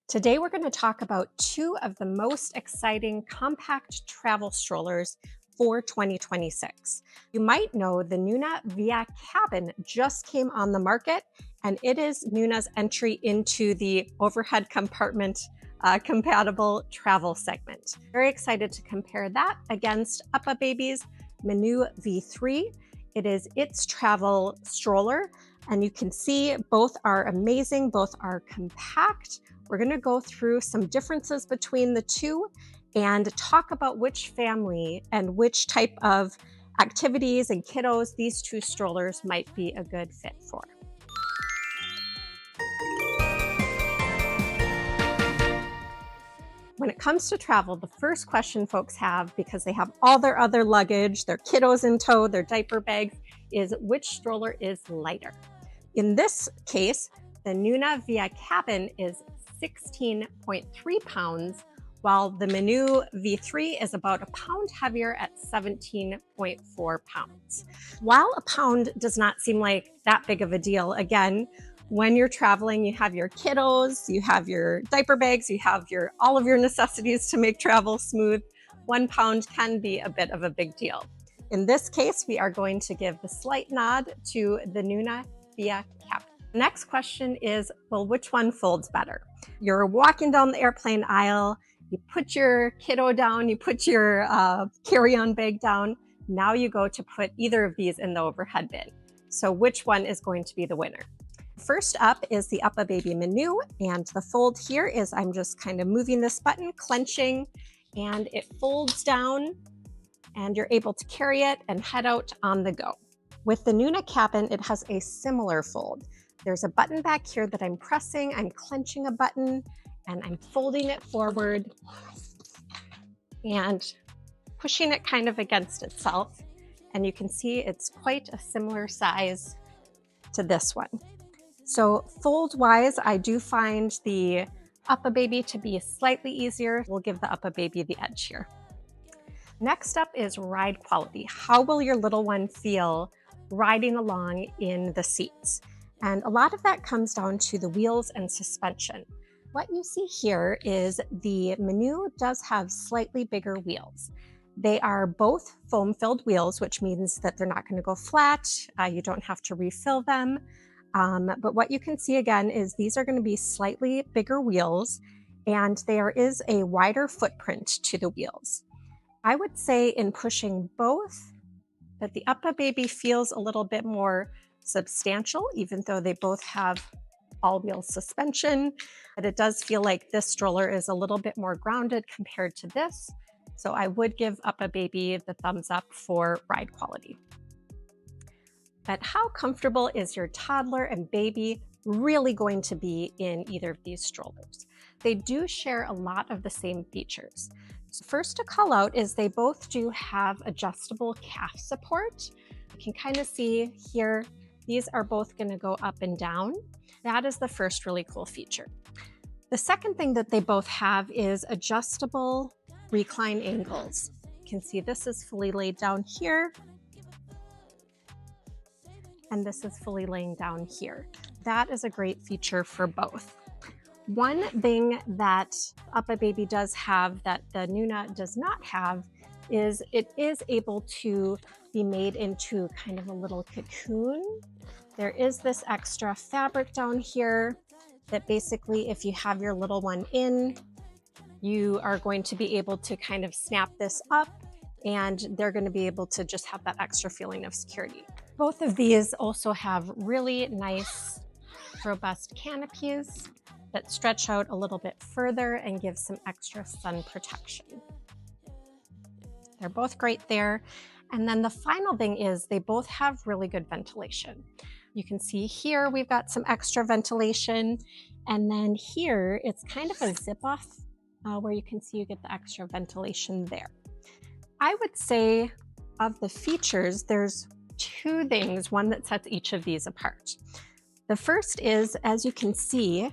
Today, we're going to talk about two of the most exciting compact travel strollers for 2026. You might know the Nuna VIAA CABN just came on the market, and it is Nuna's entry into the overhead compartment compatible travel segment. Very excited to compare that against UPPAbaby's MINU V3. It is its travel stroller, and you can see both are amazing, both are compact. We're going to go through some differences between the two and talk about which family and which type of activities and kiddos these two strollers might be a good fit for. When it comes to travel, the first question folks have, because they have all their other luggage, their kiddos in tow, their diaper bags, is which stroller is lighter? In this case, the Nuna VIAA CABN is 16.3 pounds, while the MINU V3 is about a pound heavier at 17.4 pounds. While a pound does not seem like that big of a deal, again, when you're traveling, you have your kiddos, you have your diaper bags, you have all of your necessities to make travel smooth. 1 pound can be a bit of a big deal. In this case, we are going to give the slight nod to the Nuna VIAA CABN. The next question is, well, which one folds better? You're walking down the airplane aisle, you put your kiddo down, you put your carry-on bag down. Now you go to put either of these in the overhead bin. So which one is going to be the winner? First up is the UPPAbaby MINU, and the fold here is I'm just kind of moving this button, clenching, and it folds down, and you're able to carry it and head out on the go. With the Nuna CABN, it has a similar fold. There's a button back here that I'm pressing, I'm clenching a button, and I'm folding it forward and pushing it kind of against itself. And you can see it's quite a similar size to this one. So fold-wise, I do find the UPPAbaby to be slightly easier. We'll give the UPPAbaby the edge here. Next up is ride quality. How will your little one feel riding along in the seats? And a lot of that comes down to the wheels and suspension. What you see here is the MINU does have slightly bigger wheels. They are both foam-filled wheels, which means that they're not going to go flat. You don't have to refill them. But what you can see again is these are going to be slightly bigger wheels, and there is a wider footprint to the wheels. I would say in pushing both that the UPPAbaby feels a little bit more substantial, even though they both have all-wheel suspension, but it does feel like this stroller is a little bit more grounded compared to this. So I would give UPPAbaby the thumbs up for ride quality. But how comfortable is your toddler and baby really going to be in either of these strollers? They do share a lot of the same features. So first to call out is they both do have adjustable calf support. You can kind of see here, these are both going to go up and down. That is the first really cool feature. The second thing that they both have is adjustable recline angles. You can see this is fully laid down here, and this is fully laying down here. That is a great feature for both. One thing that UPPAbaby does have that the Nuna does not have is it is able to be made into kind of a little cocoon. There is this extra fabric down here that basically, if you have your little one in, you are going to be able to kind of snap this up, and they're going to be able to just have that extra feeling of security. Both of these also have really nice, robust canopies that stretch out a little bit further and give some extra sun protection. They're both great there. And then the final thing is they both have really good ventilation. You can see here we've got some extra ventilation, and then here it's kind of a zip off where you can see you get the extra ventilation there. I would say of the features, there's two things, one that sets each of these apart. The first is, as you can see,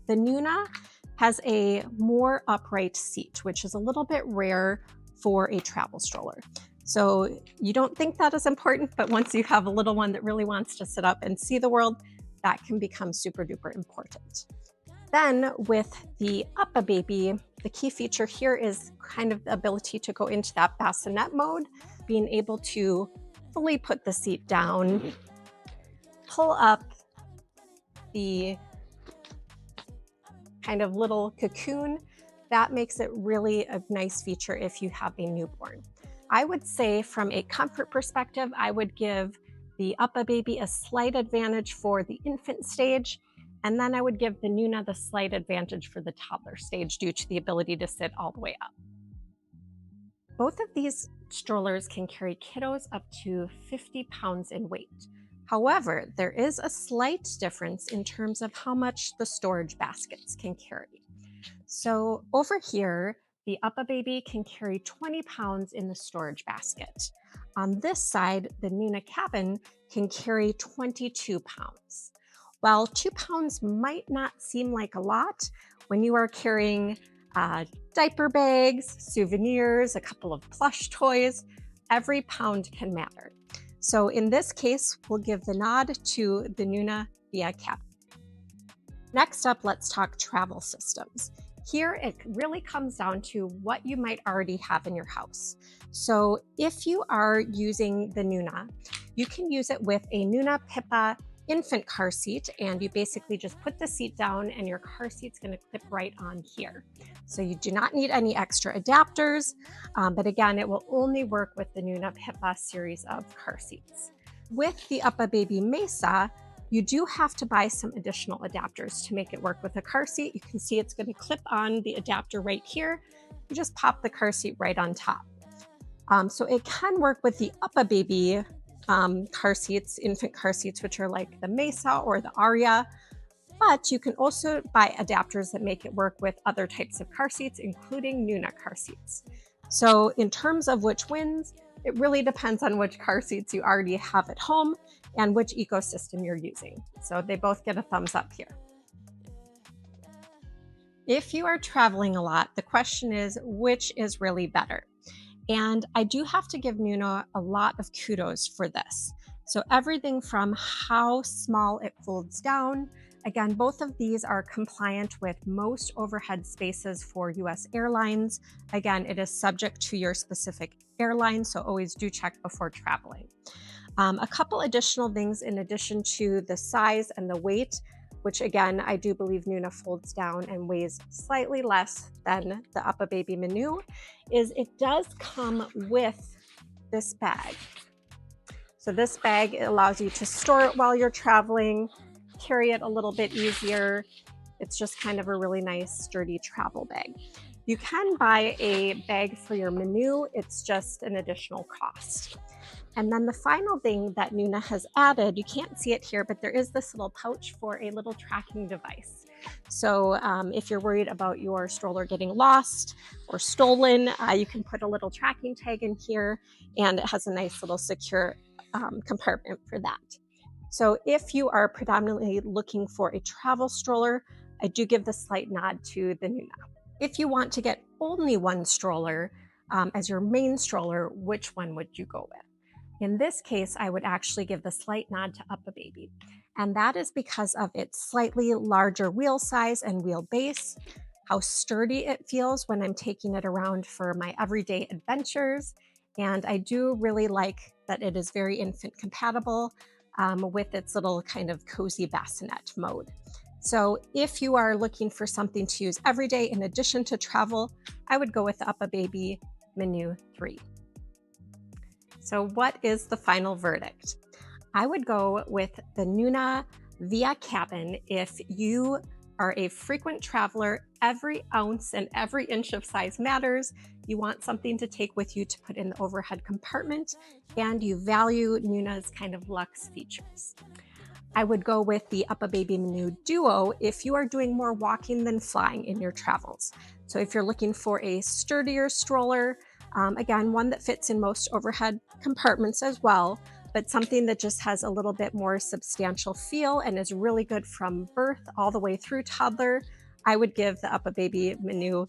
the Nuna has a more upright seat, which is a little bit rare for a travel stroller. So you don't think that is important, but once you have a little one that really wants to sit up and see the world, that can become super duper important. Then with the UPPAbaby, the key feature here is kind of the ability to go into that bassinet mode, being able to fully put the seat down, pull up the kind of little cocoon. That makes it really a nice feature if you have a newborn. I would say from a comfort perspective, I would give the UPPAbaby a slight advantage for the infant stage, and then I would give the Nuna the slight advantage for the toddler stage due to the ability to sit all the way up. Both of these strollers can carry kiddos up to 50 pounds in weight. However, there is a slight difference in terms of how much the storage baskets can carry. So over here, the UPPAbaby can carry 20 pounds in the storage basket. On this side, the Nuna cabin can carry 22 pounds. While 2 pounds might not seem like a lot, when you are carrying diaper bags, souvenirs, a couple of plush toys, every pound can matter. So in this case, we'll give the nod to the Nuna VIAA CABN. Next up, let's talk travel systems. Here, it really comes down to what you might already have in your house. So if you are using the Nuna, you can use it with a Nuna VIAA infant car seat, and you basically just put the seat down and your car seat's going to clip right on here. So you do not need any extra adapters, but again, it will only work with the Nuna VIAA series of car seats. With the UPPAbaby Mesa, you do have to buy some additional adapters to make it work with a car seat. You can see it's going to clip on the adapter right here. You just pop the car seat right on top. So it can work with the UPPAbaby car seats, infant car seats, which are like the Mesa or the Aria, but you can also buy adapters that make it work with other types of car seats, including Nuna car seats. So in terms of which wins, it really depends on which car seats you already have at home and which ecosystem you're using. So they both get a thumbs up here. If you are traveling a lot, the question is, which is really better? And I do have to give Nuna a lot of kudos for this. So everything from how small it folds down. Again, both of these are compliant with most overhead spaces for US airlines. Again, it is subject to your specific airline, so always do check before traveling. A couple additional things in addition to the size and the weight, which again, I do believe Nuna folds down and weighs slightly less than the UPPAbaby MINU, is it does come with this bag. So this bag allows you to store it while you're traveling, carry it a little bit easier. It's just kind of a really nice, sturdy travel bag. You can buy a bag for your MINU. It's just an additional cost. And then the final thing that Nuna has added, you can't see it here, but there is this little pouch for a little tracking device. So if you're worried about your stroller getting lost or stolen, you can put a little tracking tag in here, and it has a nice little secure compartment for that. So if you are predominantly looking for a travel stroller, I do give the slight nod to the Nuna. If you want to get only one stroller as your main stroller, which one would you go with? In this case, I would actually give the slight nod to UPPAbaby, and that is because of its slightly larger wheel size and wheelbase, how sturdy it feels when I'm taking it around for my everyday adventures, and I do really like that it is very infant compatible with its little kind of cozy bassinet mode. So if you are looking for something to use every day in addition to travel, I would go with the UPPAbaby MINU V3. So what is the final verdict? I would go with the Nuna VIAA CABN if you are a frequent traveler. Every ounce and every inch of size matters. You want something to take with you to put in the overhead compartment, and you value Nuna's kind of luxe features. I would go with the UPPAbaby MINU Duo if you are doing more walking than flying in your travels. So if you're looking for a sturdier stroller, again, one that fits in most overhead compartments as well, but something that just has a little bit more substantial feel and is really good from birth all the way through toddler, I would give the UPPAbaby MINU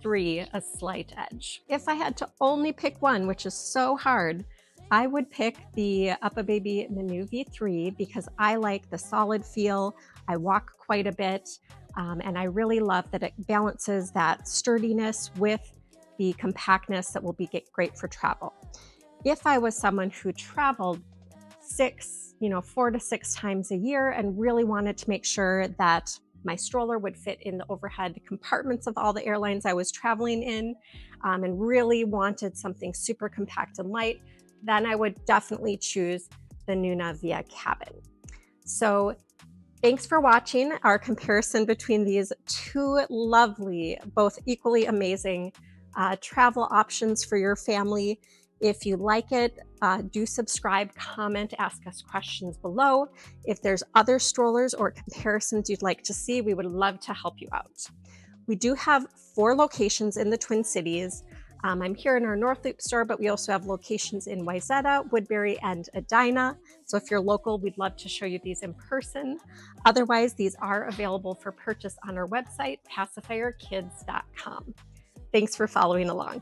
V3 a slight edge. If I had to only pick one, which is so hard, I would pick the UPPAbaby MINU V3 because I like the solid feel. I walk quite a bit. And I really love that it balances that sturdiness with the compactness that will be great for travel. If I was someone who traveled 4 to 6 times a year and really wanted to make sure that my stroller would fit in the overhead compartments of all the airlines I was traveling in, and really wanted something super compact and light, then I would definitely choose the Nuna VIAA Cabin. So thanks for watching our comparison between these two lovely, both equally amazing travel options for your family. If you like it, do subscribe, comment, ask us questions below. If there's other strollers or comparisons you'd like to see, we would love to help you out. We do have 4 locations in the Twin Cities. I'm here in our North Loop store, but we also have locations in Wayzata, Woodbury, and Edina. So if you're local, we'd love to show you these in person. Otherwise, these are available for purchase on our website, pacifierkids.com. Thanks for following along.